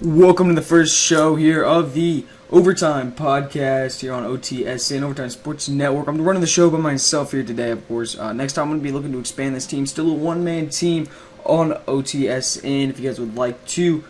Welcome to the first show here of the OverTime podcast here on OTSN, Overtime Sports Network. I'm running the show by myself here today, of course. Next time I'm going to be looking to expand this team. Still a one-man team on OTSN. If you guys would like to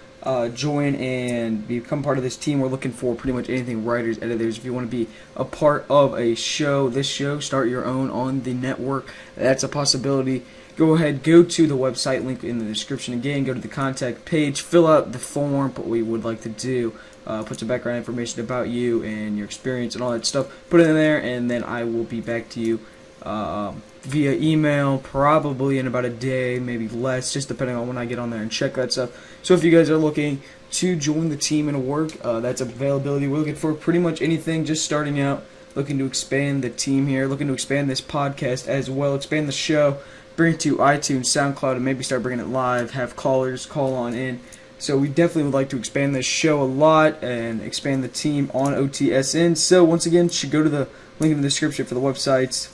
join and become part of this team, we're looking for pretty much anything, writers, editors. If you want to be a part of a show, this show, start your own on the network. That's a possibility. Go ahead, go to the website, link in the description again, go to the contact page, fill out the form, what we would like to do, put some background information about you and your experience and all that stuff, put it in there, and then I will be back to you via email, probably in about a day, maybe less, just depending on when I get on there and check that stuff. So if you guys are looking to join the team and work, that's availability. We're looking for pretty much anything, just starting out, looking to expand the team here, looking to expand this podcast as well, expand the show, bring it to iTunes, SoundCloud, and maybe start bringing it live, have callers call on in. So we definitely would like to expand this show a lot and expand the team on OTSN. So once again, you should go to the link in the description for the websites,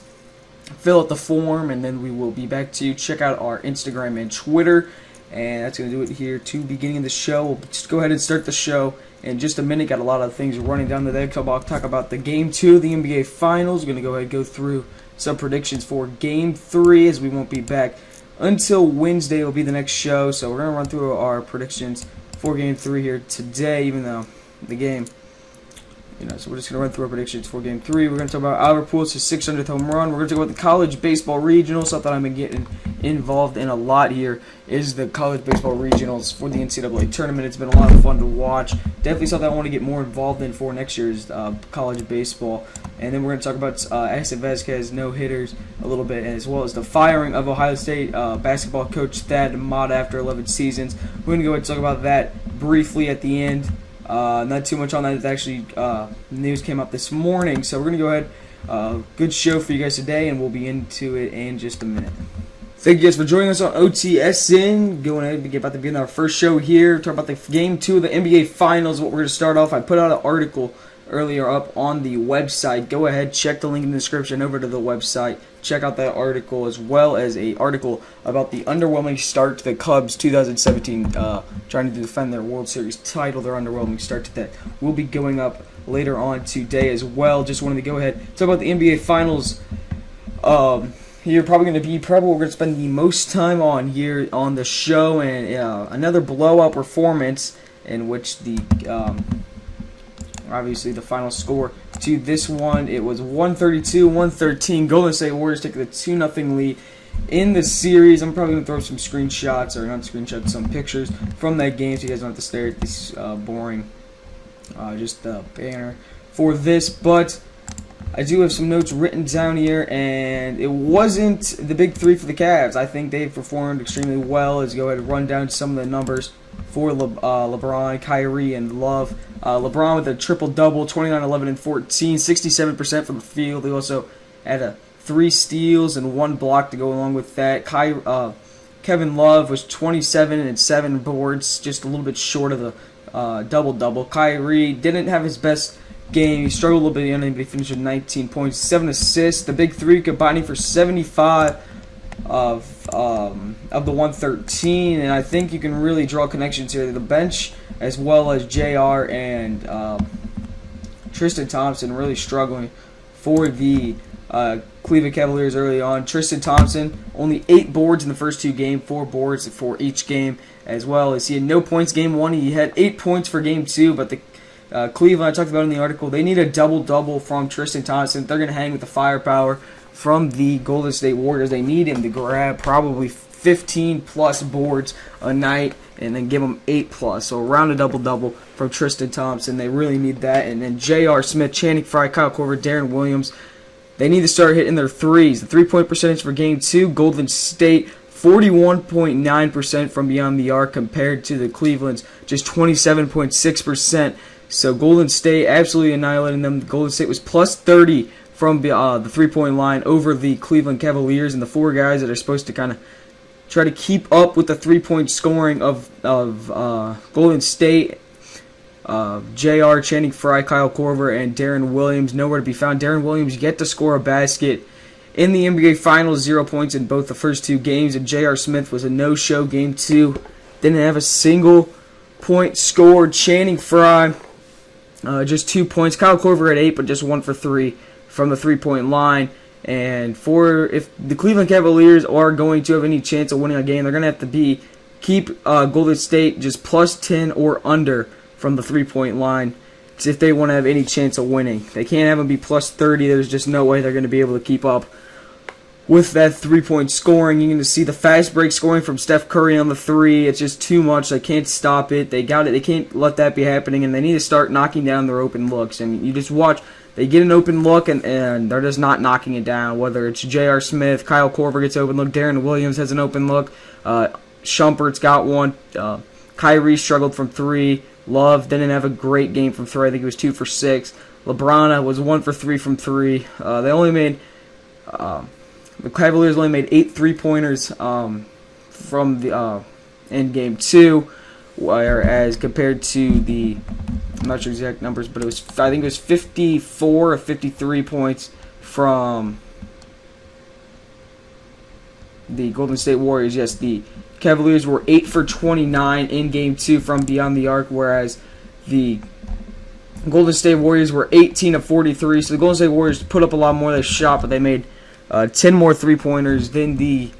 fill out the form, and then we will be back to you. Check out our Instagram and Twitter, and that's going to do it here to the beginning of the show. We'll just go ahead and start the show in just a minute. Got a lot of things running down today. I'll talk about the Game 2 of the NBA Finals. We're going to go ahead and go through some predictions for Game 3, as we won't be back until Wednesday will be the next show. So we're going to run through our predictions for Game 3 here today, even though the game, so we're just going to run through our predictions for Game 3. We're going to talk about Albert Pujols' 600th home run. We're going to talk about the college baseball regionals. Something I've been getting involved in a lot here is the college baseball regionals for the NCAA tournament. It's been a lot of fun to watch. Definitely something I want to get more involved in for next year's college baseball. And then we're going to talk about Axel Vasquez no-hitters a little bit, as well as the firing of Ohio State basketball coach Thad Matta after 11 seasons. We're going to go ahead and talk about that briefly at the end. Not too much on that. Actually, news came up this morning, so we're going to go ahead. Good show for you guys today, and we'll be into it in just a minute. Thank you guys for joining us on OTSN. Going ahead and about to begin our first show here. Talk about the Game 2 of the NBA Finals. What we're going to start off. I put out an article earlier up on the website. Go ahead, check the link in the description over to the website. Check out that article, as well as an article about the underwhelming start to the Cubs 2017, trying to defend their World Series title. Their underwhelming start to that will be going up later on today as well. Just wanted to go ahead talk about the NBA Finals. Here probably going to be what we're going to spend the most time on here on the show, and another blowout performance in which the obviously the final score to this one, it was 132-113. Golden State Warriors take the 2-0 lead in the series. I'm probably going to throw some screenshots, or not screenshots, some pictures from that game so you guys don't have to stare at this boring just banner for this. But I do have some notes written down here, and it wasn't the big three for the Cavs. I think they've performed extremely well. Let's go ahead and run down some of the numbers for LeBron, Kyrie, and Love. LeBron with a triple-double, 29, 11, and 14, 67% from the field. He also had 3 steals and 1 block to go along with that. Kevin Love was 27 and 7 boards, just a little bit short of the double-double. Kyrie didn't have his best game. He struggled a little bit, but he finished with 19 points, 7 assists. The big three combining for 75 of the 113, and I think you can really draw connections here to the bench, as well as JR and Tristan Thompson really struggling for the Cleveland Cavaliers early on. Tristan Thompson, only 8 boards in the first 2 games, 4 boards for each game, as well as he had no points game 1. He had 8 points for game 2, but the Cleveland, I talked about in the article, they need a double-double from Tristan Thompson. They're going to hang with the firepower from the Golden State Warriors. They need him to grab probably 15-plus boards a night and then give them 8-plus. So around a double-double from Tristan Thompson. They really need that. And then J.R. Smith, Channing Frye, Kyle Korver, Darren Williams, they need to start hitting their threes. The three-point percentage for Game 2, Golden State, 41.9% from beyond the arc compared to the Cleveland's just 27.6%. So Golden State absolutely annihilating them. Golden State was plus 30 from the three-point line over the Cleveland Cavaliers, and the 4 guys that are supposed to kind of try to keep up with the three-point scoring of Golden State. JR, Channing Frye, Kyle Korver, and Darren Williams nowhere to be found. Darren Williams yet to score a basket in the NBA Finals, 0 points in both the first 2 games, and J.R. Smith was a no-show Game 2. Didn't have a single points scored. Channing Frye, just 2 points. Kyle Korver at 8, but just 1 for 3 from the 3-point line. And if the Cleveland Cavaliers are going to have any chance of winning a game, they're going to have to keep Golden State just plus 10 or under from the 3-point line if they want to have any chance of winning. They can't have them be plus 30. There's just no way they're going to be able to keep up with that 3-point scoring. You're going to see the fast break scoring from Steph Curry on the 3. It's just too much. They can't stop it. They got it. They can't let that be happening, and they need to start knocking down their open looks. And you just watch. They get an open look, and they're just not knocking it down. Whether it's J.R. Smith, Kyle Korver gets open look, Darren Williams has an open look, Shumpert's got one, Kyrie struggled from 3, Love didn't have a great game from 3. I think he was 2 for 6. LeBron was 1 for 3 from 3. The Cavaliers only made 8 3-pointers from the in Game 2, whereas compared to the, I'm not sure exact numbers, but I think it was 54 or 53 points from the Golden State Warriors. Yes, the Cavaliers were 8 for 29 in Game 2 from beyond the arc, whereas the Golden State Warriors were 18 of 43. So the Golden State Warriors put up a lot more. They shot, but they made 10 more 3-pointers than the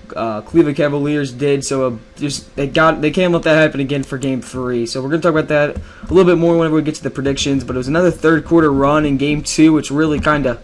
Cleveland Cavaliers did. So they can't let that happen again for Game 3. So we're going to talk about that a little bit more whenever we get to the predictions. But it was another third-quarter run in Game 2, which really kind of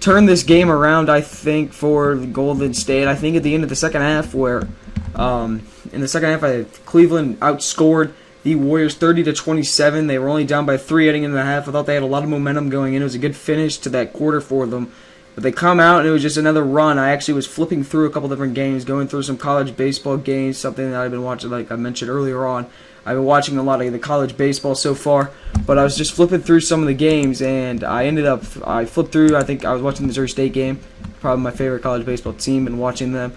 turned this game around, I think, for the Golden State. I think at the end of the second half, where in the second half, Cleveland outscored the Warriors 30-27. They were only down by 3 heading into the half. I thought they had a lot of momentum going in. It was a good finish to that quarter for them. But they come out, and it was just another run. I actually was flipping through a couple different games, going through some college baseball games, something that I've been watching, like I mentioned earlier on. I've been watching a lot of the college baseball so far, but I was just flipping through some of the games, and I flipped through, I think I was watching the Missouri State game, probably my favorite college baseball team, and watching them.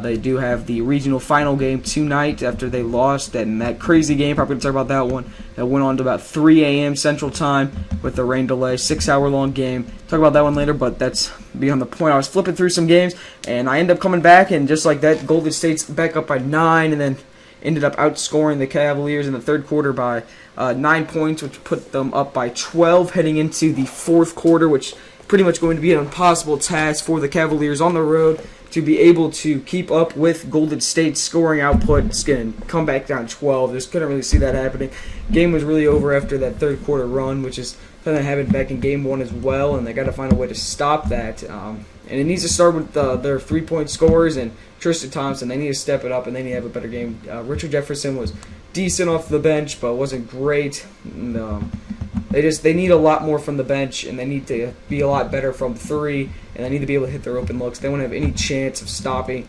They do have the regional final game tonight after they lost, and that crazy game, probably going to talk about that one, that went on to about 3 a.m. Central Time with the rain delay, 6-hour-long game. Talk about that one later, but that's beyond the point. I was flipping through some games, and I ended up coming back, and just like that, Golden State's back up by 9, and then ended up outscoring the Cavaliers in the third quarter by 9 points, which put them up by 12 heading into the fourth quarter, which pretty much going to be an impossible task for the Cavaliers on the road to be able to keep up with Golden State's scoring output. It's going to come back down 12. Just couldn't really see that happening. Game was really over after that third quarter run, which is something that happened back in Game 1 as well, and they got to find a way to stop that. And it needs to start with their 3-point scorers and Tristan Thompson. They need to step it up, and they need to have a better game. Richard Jefferson was decent off the bench, but wasn't great. And, they need a lot more from the bench, and they need to be a lot better from 3, and they need to be able to hit their open looks. They won't have any chance of stopping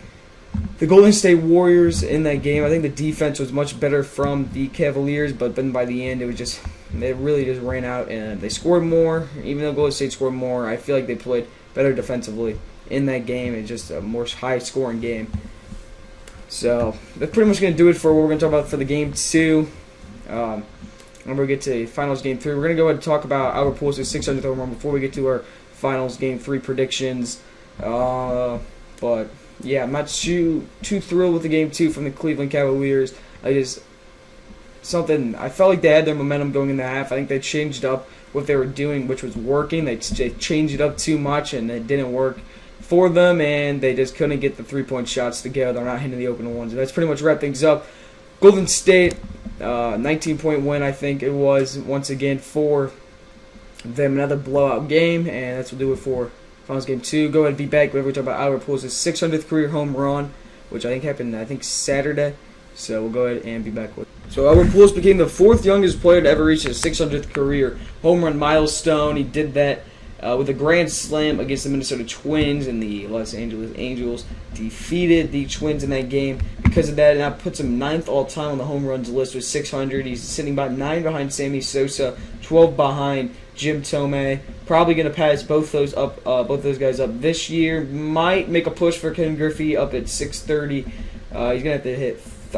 the Golden State Warriors in that game. I think the defense was much better from the Cavaliers, but then by the end, they really just ran out, and they scored more. Even though Golden State scored more, I feel like they played better defensively in that game. It's just a more high-scoring game. So that's pretty much going to do it for what we're going to talk about for the Game 2. Whenever we get to Finals Game 3, we're going to go ahead and talk about Albert Pujols' 600th home run before we get to our Finals Game 3 predictions. But yeah, I'm not too thrilled with the Game 2 from the Cleveland Cavaliers. I felt like they had their momentum going in the half. I think they changed up what they were doing, which was working. They changed it up too much, and it didn't work for them, and they just couldn't get the 3-point shots to go. They're not hitting the open ones. And that's pretty much wrapped things up. Golden State, 19-point win, I think it was, once again for them. Another blowout game, and that's what we'll do it for Finals Game 2. Go ahead and be back whenever we talk about Albert Pujols' 600th career home run, which I think happened, Saturday. So we'll go ahead and be back with it. So Albert Pujols became the 4th youngest player to ever reach his 600th career home run milestone. He did that with a grand slam against the Minnesota Twins, and the Los Angeles Angels defeated the Twins in that game. Because of that, it now puts him 9th all-time on the home runs list with 600. He's sitting about 9 behind Sammy Sosa, 12 behind Jim Thome. Probably going to pass both those guys up this year. Might make a push for Ken Griffey up at 630. He's going to have to hit he's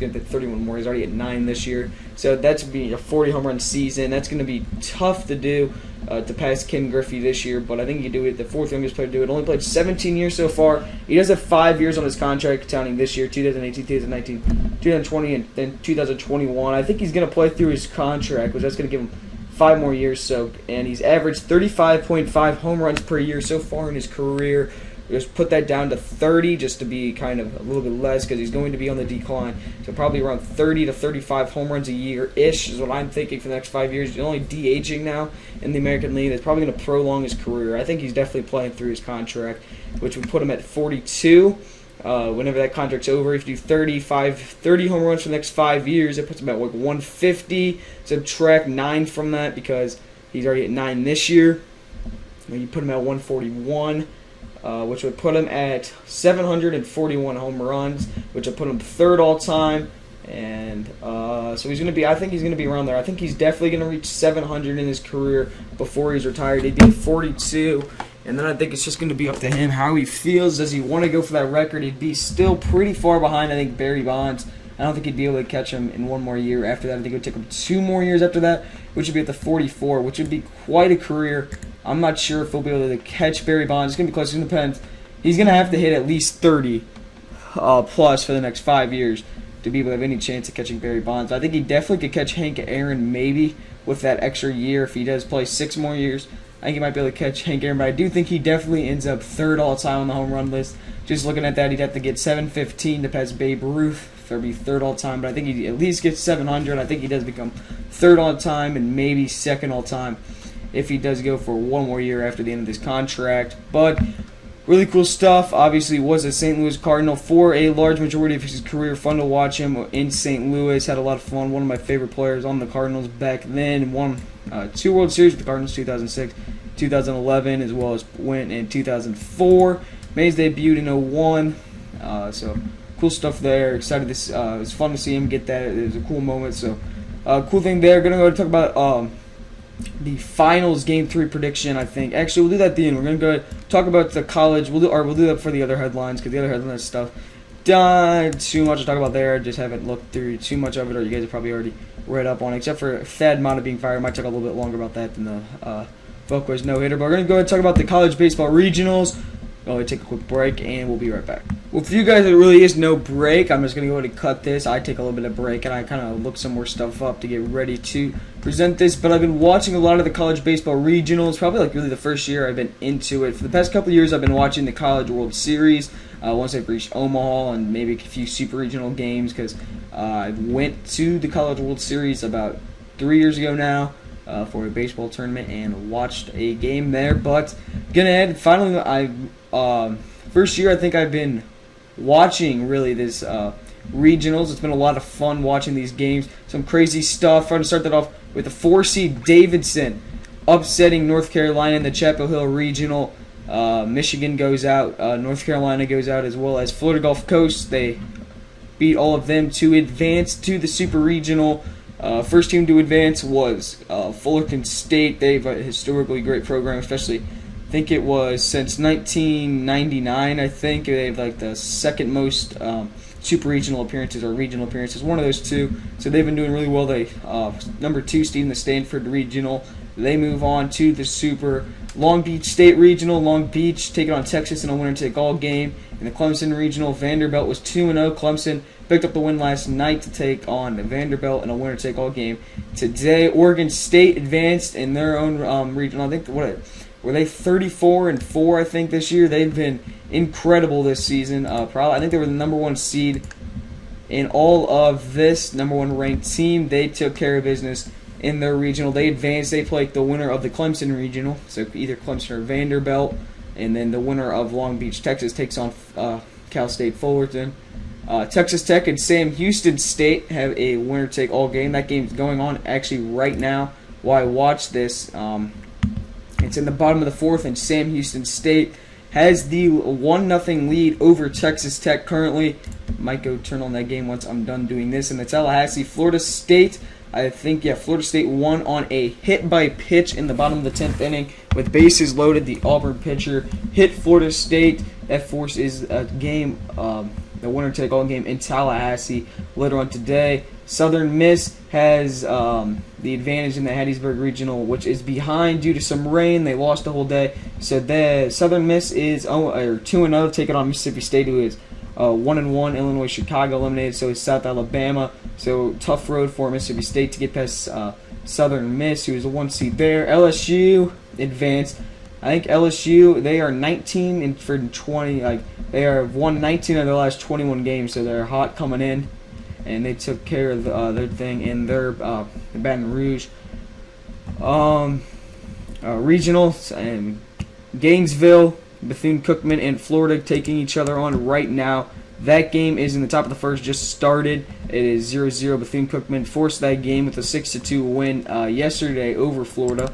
going to hit 31 more. He's already at 9 this year. So that's going to be a 40 home run season. That's going to be tough to do. to pass Ken Griffey this year, but I think he could do it. The fourth youngest player to do it. Only played 17 years so far. He does have 5 years on his contract, counting this year, 2018, 2019, 2020, and then 2021. I think he's going to play through his contract, which that's going to give him 5 more years. So, and he's averaged 35.5 home runs per year so far in his career. Just put that down to 30 just to be kind of a little bit less because he's going to be on the decline. So probably around 30 to 35 home runs a year-ish is what I'm thinking for the next 5 years. He's only DHing now in the American League. That's probably going to prolong his career. I think he's definitely playing through his contract, which would put him at 42. Whenever that contract's over, if you do 30 home runs for the next 5 years, it puts him at like 150. Subtract 9 from that because he's already at 9 this year. And you put him at 141. Which would put him at 741 home runs, which would put him third all time. And so he's going to be, I think he's going to be around there. I think he's definitely going to reach 700 in his career before he's retired. He'd be 42. And then I think it's just going to be up to him how he feels. Does he want to go for that record? He'd be still pretty far behind, I think, Barry Bonds. I don't think he'd be able to catch him in 1 more year after that. I think it would take him 2 more years after that, which would be at the 44, which would be quite a career. I'm not sure if he'll be able to catch Barry Bonds. It's going to be close. It depends. He's going to have to hit at least 30 plus for the next 5 years to be able to have any chance of catching Barry Bonds. I think he definitely could catch Hank Aaron maybe with that extra year if he does play 6 more years. I think he might be able to catch Hank Aaron, but I do think he definitely ends up third all-time on the home run list. Just looking at that, he'd have to get 715 to pass Babe Ruth for be third all-time, but I think he at least gets 700. I think he does become third all-time and maybe second all-time if he does go for 1 more year after the end of his contract. But really cool stuff. Obviously was a St. Louis Cardinal for a large majority of his career. Fun to watch him in St. Louis. Had a lot of fun. One of my favorite players on the Cardinals back then. Won 2 World Series with the Cardinals, 2006, 2011, as well as went in 2004. Made his debut in 2001. So cool stuff there. Excited this. It was fun to see him get that. It was a cool moment. So cool thing there. Gonna go talk about the finals game 3 prediction. I think actually we'll do that at the end. We're gonna go talk about the college. We'll do that for the other headlines because the other headlines stuff done too much to talk about there. Just haven't looked through too much of it, or you guys have probably already read up on it. Except for Thad Mata being fired, might talk a little bit longer about that than the Velcro's no hitter. But we're gonna go ahead and talk about the college baseball regionals. I'll take a quick break and we'll be right back. Well, for you guys, there really is no break. I'm just going to go ahead and cut this. I take a little bit of break and I kind of look some more stuff up to get ready to present this. But I've been watching a lot of the college baseball regionals, probably like really the first year I've been into it. For the past couple of years, I've been watching the College World Series once I've reached Omaha and maybe a few super regional games because I went to the College World Series about 3 years ago now. For a baseball tournament and watched a game there, but gonna add finally first year I think I've been watching really this regionals. It's been a lot of fun watching these games. Some crazy stuff. I'm gonna start that off with the 4 seed Davidson upsetting North Carolina in the Chapel Hill Regional. Michigan goes out, North Carolina goes out, as well as Florida Gulf Coast. They beat all of them to advance to the Super Regional. First team to advance was Fullerton State. They have a historically great program, especially I think it was since 1999. I think they have like the second most super regional appearances or regional appearances, one of those two. So they've been doing really well. They number 2 seed in the Stanford Regional. They move on to the Super. Long Beach State Regional. Long Beach taking on Texas in a winner-take-all game. In the Clemson Regional, Vanderbilt was 2-0. Clemson picked up the win last night to take on Vanderbilt in a winner-take-all game. Today, Oregon State advanced in their own regional. I think were they 34-4? I think this year they've been incredible this season. I think they were the number 1 seed in all of this, number 1 ranked team. They took care of business in their regional. They advanced. They played the winner of the Clemson Regional, so either Clemson or Vanderbilt, and then the winner of Long Beach, Texas, takes on Cal State Fullerton. Texas Tech and Sam Houston State have a winner-take-all game. That game's going on actually right now while I watch this. It's in the bottom of the 4th, and Sam Houston State has the 1-0 lead over Texas Tech currently. Might go turn on that game once I'm done doing this. In the Tallahassee, Florida State, Florida State won on a hit by pitch in the bottom of the 10th inning with bases loaded. The Auburn pitcher hit Florida State. That forces a game, the winner-take-all game in Tallahassee later on today. Southern Miss has the advantage in the Hattiesburg Regional, which is behind due to some rain. They lost the whole day. So the Southern Miss is 2-0, taking on Mississippi State, who is 1-1. Illinois, Chicago eliminated. So is South Alabama. So tough road for Mississippi State to get past Southern Miss, who is a 1 seed there. LSU advanced. I think LSU, they are 19 for 20. Like, they are won 19 of their last 21 games, so they're hot coming in. And they took care of their thing in their Baton Rouge regional. And Gainesville, Bethune-Cookman, and Florida taking each other on right now. That game is in the top of the first, just started. It is 0-0. Bethune-Cookman forced that game with a 6-2 win yesterday over Florida.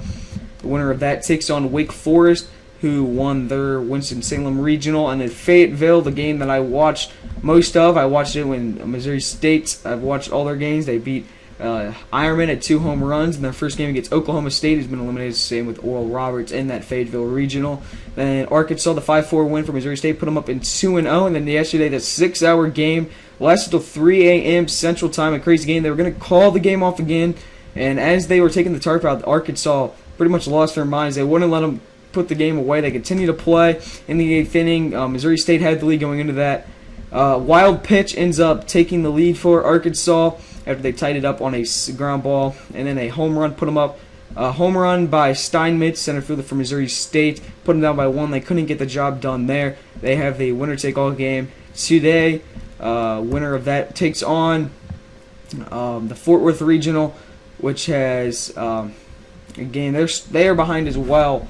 The winner of that takes on Wake Forest, who won their Winston-Salem Regional. And then Fayetteville, the game that I watched most of. I watched it when Missouri State. I've watched all their games. They beat Ironman at 2 home runs in their first game against Oklahoma State, who's been eliminated. Same with Oral Roberts in that Fayetteville Regional. Then Arkansas, the 5-4 win for Missouri State, put them up in 2-0. And then yesterday, the 6-hour game lasted till 3 a.m. Central Time. A crazy game. They were going to call the game off again. And as they were taking the tarp out, Arkansas pretty much lost their minds. They wouldn't let them put the game away. They continue to play in the 8th inning. Missouri State had the lead going into that. Wild pitch ends up taking the lead for Arkansas after they tied it up on a ground ball, and then a home run put them up. A home run by Steinmetz, center fielder for Missouri State, put them down by 1. They couldn't get the job done there. They have the winner-take-all game today. Winner of that takes on the Fort Worth Regional, which has again they are behind as well.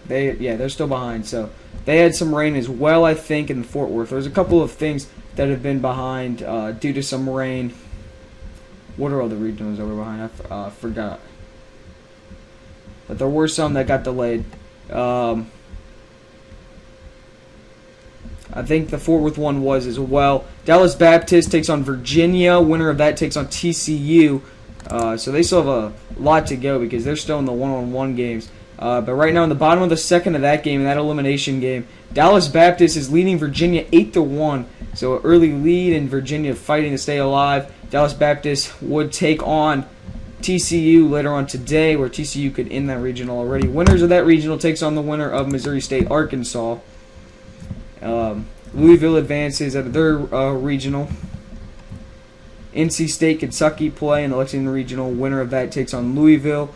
They're still behind. So they had some rain as well, I think, in Fort Worth. There's a couple of things that have been behind due to some rain. What are all the regionals that were behind? I forgot. But there were some that got delayed. I think the Fort Worth one was as well. Dallas Baptist takes on Virginia. Winner of that takes on TCU. So they still have a lot to go because they're still in the one-on-one games. But right now in the bottom of the second of that game, in that elimination game, Dallas Baptist is leading Virginia 8-1. So an early lead in Virginia fighting to stay alive. Dallas Baptist would take on TCU later on today, where TCU could end that regional already. Winners of that regional takes on the winner of Missouri State, Arkansas. Louisville advances out of their regional. NC State, Kentucky play in the Lexington Regional. Winner of that takes on Louisville.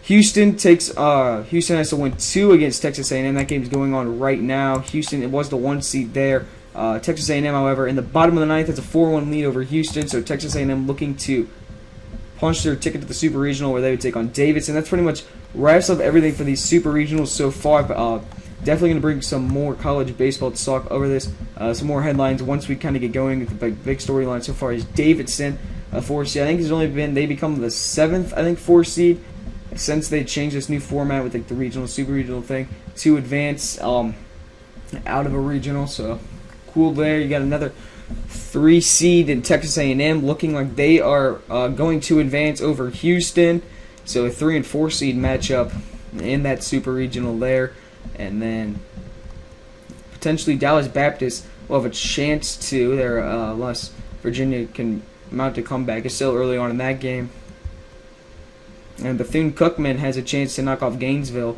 Houston has to win 2 against Texas A&M. That game's going on right now. Houston, it was the 1 seed there. Texas A&M, however, in the bottom of the 9th has a 4-1 lead over Houston. So Texas A&M looking to punch their ticket to the Super Regional, where they would take on Davidson. That's pretty much wraps up everything for these Super Regionals so far. Definitely going to bring some more college baseball to talk over this. Some more headlines once we kind of get going. The big storyline so far is Davidson, a 4 seed. I think they become the 7th, 4 seed since they changed this new format with the regional, super regional thing to advance out of a regional. So cool there. You got another 3 seed in Texas A&M looking like they are going to advance over Houston. So a 3 and 4 seed matchup in that super regional there. And then potentially Dallas Baptist will have a chance to, unless Virginia can mount a comeback. It's still early on in that game. And Bethune-Cookman has a chance to knock off Gainesville,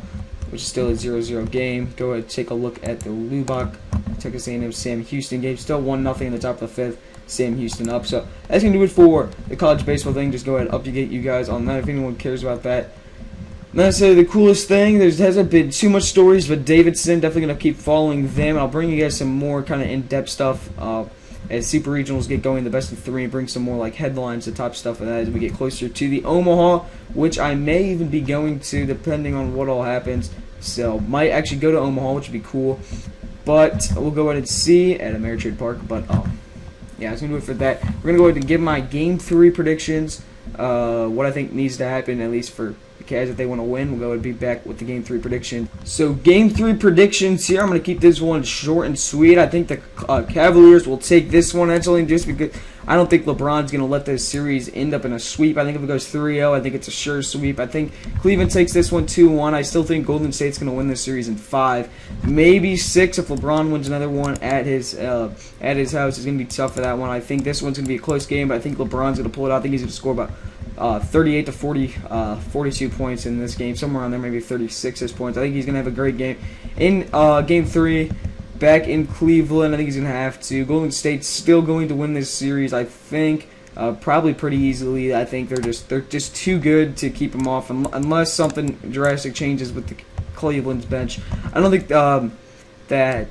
which is still a 0-0 game. Go ahead and take a look at the Lubbock, Texas A&M, Sam Houston game. Still 1-0 in the top of the 5th. Sam Houston up. So that's going to do it for the college baseball thing. Just go ahead and update you guys on that if anyone cares about that. Not necessarily the coolest thing. There hasn't been too much stories, but Davidson, definitely going to keep following them. I'll bring you guys some more kind of in-depth stuff as Super Regionals get going, the best of 3, and bring some more like headlines, the top stuff of that as we get closer to the Omaha, which I may even be going to depending on what all happens. So might actually go to Omaha, which would be cool. But we'll go ahead and see at Ameritrade Park. But yeah, that's going to do it for that. We're going to go ahead and give my Game 3 predictions, what I think needs to happen, at least for the Cavs if they want to win. We'll go ahead and be back with the Game 3 prediction. So Game 3 predictions here. I'm going to keep this one short and sweet. I think the Cavaliers will take this one. That's only just because I don't think LeBron's going to let this series end up in a sweep. I think if it goes 3-0, I think it's a sure sweep. I think Cleveland takes this one 2-1. I still think Golden State's going to win this series in 5, maybe 6 if LeBron wins another one at his house. It's going to be tough for that one. I think this one's going to be a close game, but I think LeBron's going to pull it out. I think he's going to score about 38 to 40, 42 points in this game, somewhere around there, maybe 36 points. I think he's going to have a great game. In Game 3, back in Cleveland, I think he's going to have to. Golden State's still going to win this series, I think, probably pretty easily. I think they're just too good to keep them off unless something drastic changes with the Cleveland's bench. I don't think that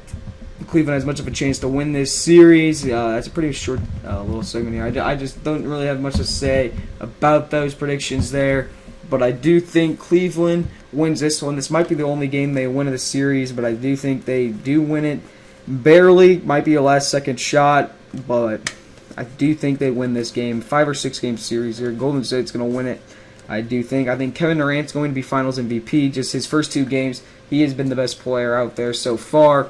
Cleveland has much of a chance to win this series. That's a pretty short little segment here. I just don't really have much to say about those predictions there. But I do think Cleveland wins this one. This might be the only game they win of the series, but I do think they do win it barely. Might be a last-second shot, but I do think they win this game. 5 or 6 game series here. Golden State's going to win it. I think Kevin Durant's going to be Finals MVP. Just his first 2 games, he has been the best player out there so far.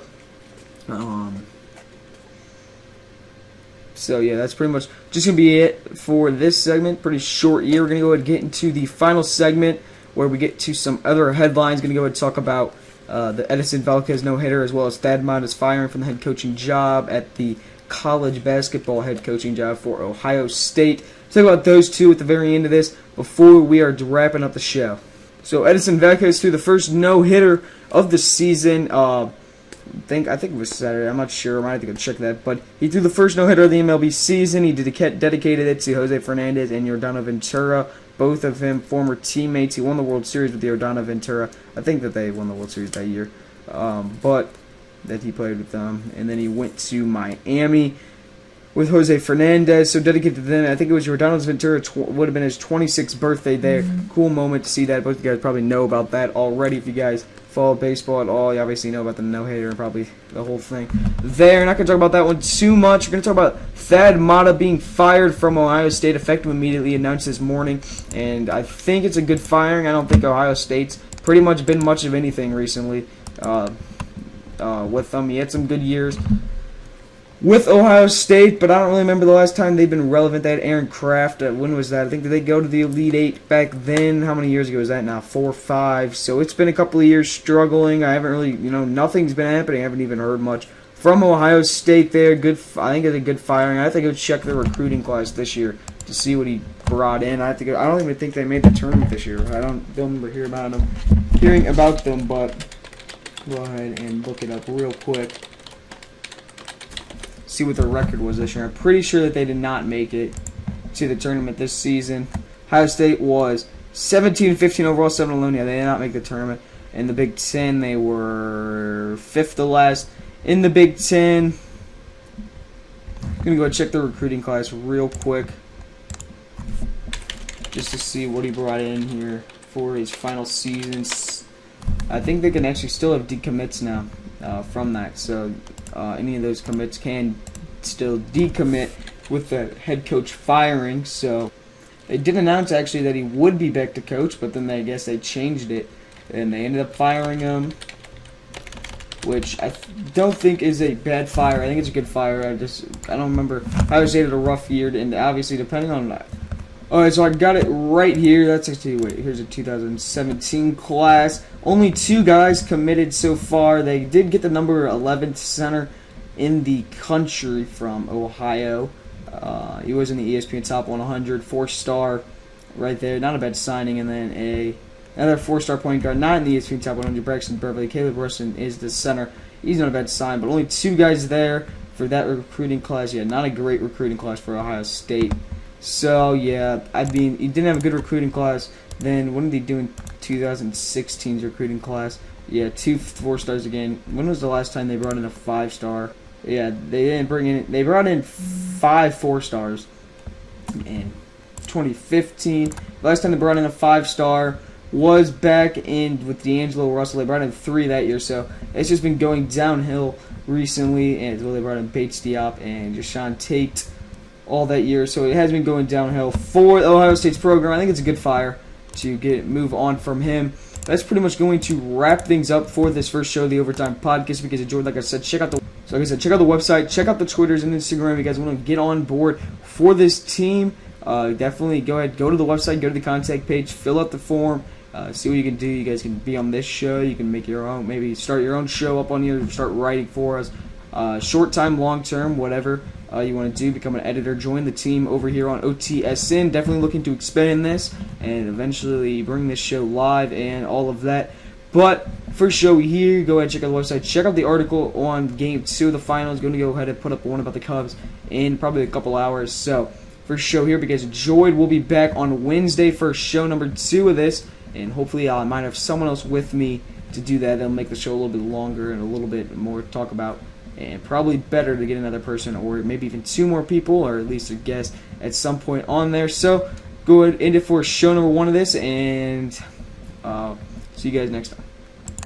So yeah, that's pretty much just going to be it for this segment. Pretty short year. We're going to go ahead and get into the final segment where we get to some other headlines. Going to go ahead and talk about the Edison Velquez no-hitter, as well as Thad Matta's firing from the head coaching job at the college basketball head coaching job for Ohio State. Talk about those two at the very end of this before we are wrapping up the show. So Edison Velquez threw the first no-hitter of the season. I think it was Saturday. I'm not sure. I might have to go check that. But he threw the first no-hitter of the MLB season. He dedicated it to Jose Fernandez and Yordano Ventura, both of him former teammates. He won the World Series with Yordano Ventura. I think that they won the World Series that year, but that he played with them. And then he went to Miami with Jose Fernandez, so dedicated to them. I think it was Yordano Ventura, would have been his 26th birthday there. Cool moment to see that. Both of you guys probably know about that already. If you guys follow baseball at all, you obviously know about the no-hitter and probably the whole thing there. Not going to talk about that one too much. We're going to talk about Thad Matta being fired from Ohio State, effective immediately, announced this morning. And I think it's a good firing. I don't think Ohio State's pretty much been much of anything recently with them. He had some good years with Ohio State, but I don't really remember the last time they've been relevant. They had Aaron Kraft. When was that? I think, did they go to the Elite Eight back then? How many years ago was that now? 4 or 5. So it's been a couple of years struggling. I haven't really, nothing's been happening. I haven't even heard much from Ohio State there. I think it's a good firing. I think I would check the recruiting class this year to see what he brought in. I don't even think they made the tournament this year. I don't remember hearing about them, but go ahead and look it up real quick. See what their record was this year. I'm pretty sure that they did not make it to the tournament this season. Ohio State was 17-15 overall, 7-11. Yeah, they did not make the tournament. In the Big Ten, they were 5th to last. In the Big Ten, I'm going to go check the recruiting class real quick just to see what he brought in here for his final seasons. I think they can actually still have decommits now from that. So any of those commits can still decommit with the head coach firing. So they did announce actually that he would be back to coach, but then I guess they changed it and they ended up firing him, which I don't think is a bad fire. I think it's a good fire. I don't remember. Ohio State had a rough year, and obviously depending on that. Alright, so I got it right here. That's actually, here's a 2017 class. Only 2 guys committed so far. They did get the number 11th center in the country from Ohio. He was in the ESPN Top 100, 4-star right there. Not a bad signing. And then another 4-star point guard, not in the ESPN Top 100, Braxton Beverly. Caleb Rustin is the center. He's not a bad sign, but only 2 guys there for that recruiting class. Yeah, not a great recruiting class for Ohio State. So, yeah, I mean, he didn't have a good recruiting class. Then, when did he do in 2016's recruiting class? Yeah, 2 4-stars again. When was the last time they brought in a 5-star? Yeah, they brought in 5 4-stars in 2015. The last time they brought in a 5-star was back in with D'Angelo Russell. They brought in 3 that year, so it's just been going downhill recently. And they brought in Bates Diop and Jashawn Tate all that year, so it has been going downhill for Ohio State's program. I think it's a good fire to move on from him. That's pretty much going to wrap things up for this first show of the Overtime Podcast. If you guys enjoyed, like I said, check out the So like I said, check out the website, check out the Twitters and Instagram if you guys want to get on board for this team. Definitely go ahead, go to the website, go to the contact page, fill out the form, see what you can do. You guys can be on this show. You can make your own, maybe start your own show up on here, start writing for us. Short time, long term, whatever you want to do. Become an editor, join the team over here on OTSN. Definitely looking to expand this and eventually bring this show live and all of that. But first show here, go ahead and check out the website. Check out the article on Game 2 of the finals. Going to go ahead and put up one about the Cubs in probably a couple hours. So first show here, because enjoyed. We'll be back on Wednesday for show number 2 of this. And hopefully I might have someone else with me to do that. That'll make the show a little bit longer and a little bit more to talk about. And probably better to get another person or maybe even 2 more people or at least a guest at some point on there. So go ahead and end it for show number 1 of this, and see you guys next time.